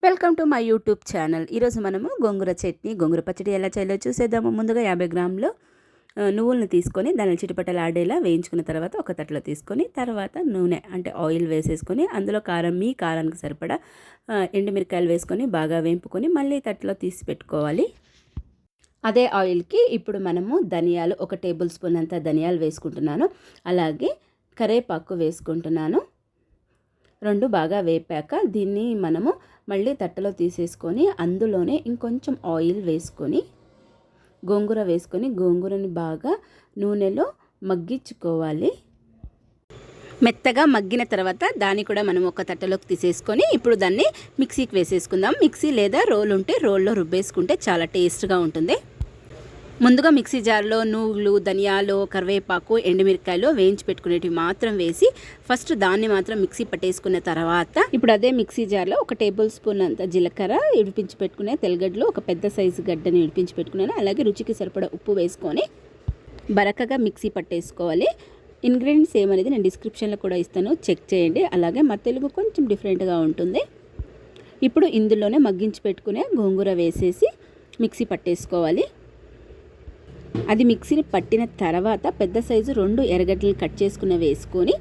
Welcome to my YouTube channel. ఈరోజు మనము గోంగూర చట్నీ, గోంగూర పచ్చడి ఎలా చేయాలో చూసేద్దాము. ముందుగా 50 గ్రాములు నువ్వులను తీసుకొని దాన్ని చిటపటలాడేలా వేయించుకున్న తర్వాత ఒక తట్టలో తీసుకొని తర్వాత నూనె అంటే ఆయిల్ వేసేసుకొని అందులో కారం మీ కారానికి సరిపడా ఎండుమిరకాయలు వేసుకొని బాగా వేయింపుకొని మళ్ళీ తట్టలో తీసి పెట్టుకోవాలి. అదే ఆయిల్కి ఇప్పుడు మనము ధనియాలు 1 టేబుల్ స్పూన్ అంత ధనియాలు వేసుకుంటున్నాను. అలాగే కరివేపాకు వేసుకుంటున్నాను. 2 బాగా వేపాక దీన్ని మనము మళ్ళీ తట్టలో తీసేసుకొని అందులోనే ఇంకొంచెం ఆయిల్ వేసుకొని గోంగూర వేసుకొని గోంగూరని బాగా నూనెలో మగ్గించుకోవాలి. మెత్తగా మగ్గిన తర్వాత దాన్ని కూడా మనం ఒక తట్టలోకి తీసేసుకొని ఇప్పుడు దాన్ని మిక్సీకి వేసేసుకుందాం. మిక్సీ లేదా రోల్ ఉంటే రోల్లో రుబ్బేసుకుంటే చాలా టేస్ట్గా ఉంటుంది. ముందుగా మిక్సీ జార్లో నువ్వులు, ధనియాలు, కరివేపాకు, ఎండుమిరకాయలు వేయించి పెట్టుకునేటివి మాత్రం వేసి ఫస్ట్ దాన్ని మాత్రం మిక్సీ పట్టేసుకున్న తర్వాత ఇప్పుడు అదే మిక్సీ జార్లో 1 టేబుల్ స్పూన్ అంత జీలకర్ర, ఇడిపించి పెట్టుకునే తెల్లగడ్డలు, ఒక పెద్ద సైజు గడ్డని ఇడిపించి పెట్టుకున్నాను. అలాగే రుచికి సరిపడా ఉప్పు వేసుకొని బరకగా మిక్సీ పట్టేసుకోవాలి. ఇంగ్రీడియంట్స్ ఏమనేది నేను డిస్క్రిప్షన్లో కూడా ఇస్తాను, చెక్ చేయండి. అలాగే మా తెలుగు కొంచెం డిఫరెంట్గా ఉంటుంది. ఇప్పుడు ఇందులోనే మగ్గించి పెట్టుకునే గోంగూర వేసేసి మిక్సీ పట్టేసుకోవాలి. అది మిక్సీని పట్టిన తర్వాత పెద్ద సైజు 2 ఎర్రగడ్డలు కట్ చేసుకున్న వేసుకొని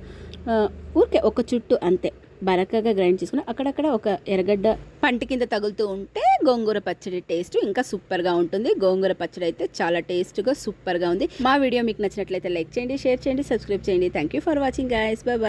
ఊరికే ఒక చుట్టు అంతే బరకగా గ్రైండ్ చేసుకుని అక్కడక్కడ ఒక ఎర్రగడ్డ పంట కింద తగులుతూ ఉంటే గోంగూర పచ్చడి టేస్ట్ ఇంకా సూపర్గా ఉంటుంది. గోంగూర పచ్చడి అయితే చాలా టేస్ట్గా సూపర్గా ఉంది. మా వీడియో మీకు నచ్చినట్లయితే లైక్ చేయండి, షేర్ చేయండి, సబ్స్క్రైబ్ చేయండి. Thank you for watching guys. By by.